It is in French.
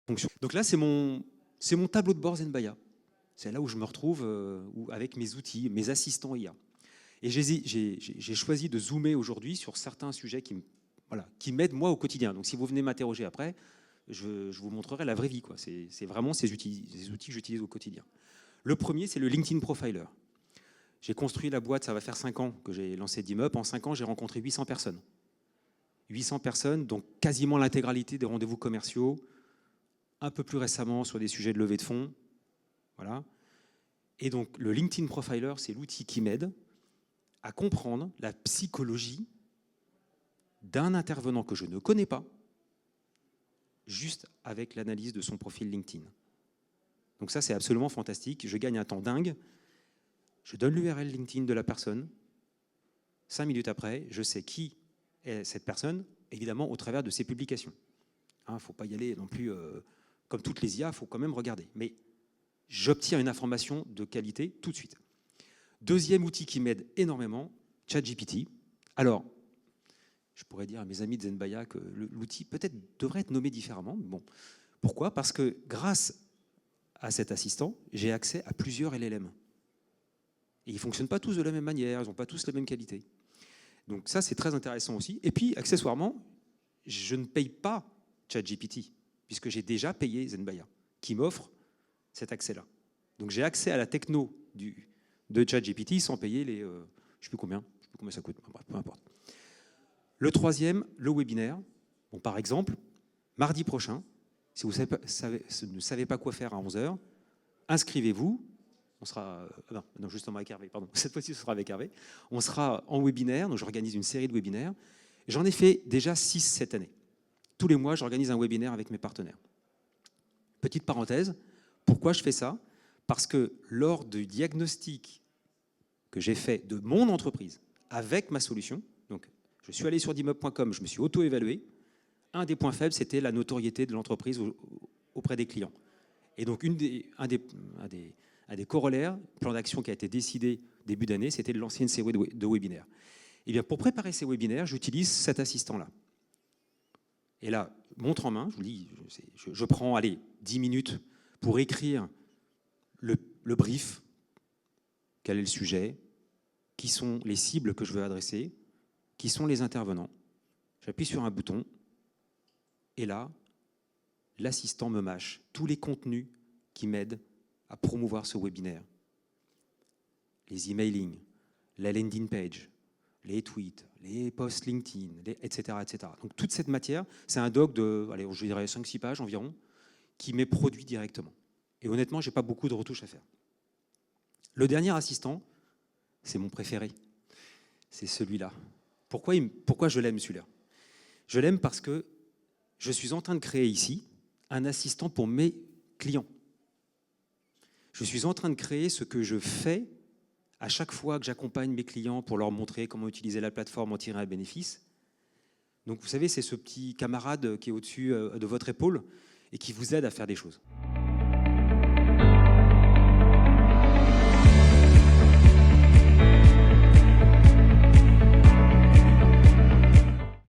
fonction. Donc là, c'est mon tableau de bord Zenbaya. C'est là où je me retrouve avec mes outils, mes assistants IA. Et j'ai choisi de zoomer aujourd'hui sur certains sujets qui m'aident moi au quotidien. Donc si vous venez m'interroger après, je vous montrerai la vraie vie. C'est vraiment ces outils que j'utilise au quotidien. Le premier, c'est le LinkedIn Profiler. J'ai construit la boîte, ça va faire 5 ans que j'ai lancé DIMUP. En 5 ans, j'ai rencontré 800 personnes. 800 personnes, donc quasiment l'intégralité des rendez-vous commerciaux, un peu plus récemment sur des sujets de levée de fonds. Voilà. Et donc le LinkedIn Profiler, c'est l'outil qui m'aide à comprendre la psychologie d'un intervenant que je ne connais pas, juste avec l'analyse de son profil LinkedIn. Donc ça, c'est absolument fantastique. Je gagne un temps dingue. Je donne l'URL LinkedIn de la personne. 5 minutes après, je sais qui est cette personne, évidemment au travers de ses publications. Il ne faut pas y aller non plus comme toutes les IA, il faut quand même regarder. Mais j'obtiens une information de qualité tout de suite. Deuxième outil qui m'aide énormément, ChatGPT. Alors, je pourrais dire à mes amis de Zenbaya que l'outil peut-être devrait être nommé différemment. Mais bon, pourquoi ? Parce que grâce à cet assistant, j'ai accès à plusieurs LLM. Et ils ne fonctionnent pas tous de la même manière, ils n'ont pas tous la même qualité. Donc ça, c'est très intéressant aussi. Et puis, accessoirement, je ne paye pas ChatGPT, puisque j'ai déjà payé Zenbaya, qui m'offre cet accès-là. Donc j'ai accès à la techno de ChatGPT sans payer les... je ne sais plus combien ça coûte, peu importe. Le troisième, le webinaire. Bon, par exemple, mardi prochain, si vous ne savez pas quoi faire à 11h, inscrivez-vous. On sera... non, justement avec Hervé, pardon. Cette fois-ci, ce sera avec Hervé. On sera en webinaire, donc j'organise une série de webinaires. J'en ai fait déjà 6 cette année. Tous les mois, j'organise un webinaire avec mes partenaires. Petite parenthèse, pourquoi je fais ça ? Parce que lors du diagnostic que j'ai fait de mon entreprise avec ma solution, donc je suis allé sur dimup.com, je me suis auto-évalué, un des points faibles, c'était la notoriété de l'entreprise auprès des clients. Et donc un des corollaires, plan d'action qui a été décidé début d'année, c'était de lancer une série de webinaires. Et bien pour préparer ces webinaires, j'utilise cet assistant-là. Et là, montre en main, je vous dis, je prends 10 minutes pour écrire le brief, quel est le sujet, qui sont les cibles que je veux adresser, qui sont les intervenants. J'appuie sur un bouton et là, l'assistant me mâche tous les contenus qui m'aident à promouvoir ce webinaire. Les emailing, la landing page, les tweets, les posts LinkedIn, etc., etc. Donc toute cette matière, c'est un doc de, je dirais 5-6 pages environ, qui m'est produit directement. Et honnêtement, je n'ai pas beaucoup de retouches à faire. Le dernier assistant, c'est mon préféré. C'est celui-là. Pourquoi je l'aime celui-là ? Je l'aime parce que je suis en train de créer ici un assistant pour mes clients. Je suis en train de créer ce que je fais à chaque fois que j'accompagne mes clients pour leur montrer comment utiliser la plateforme, en tirer un bénéfice. Donc vous savez, c'est ce petit camarade qui est au-dessus de votre épaule et qui vous aide à faire des choses.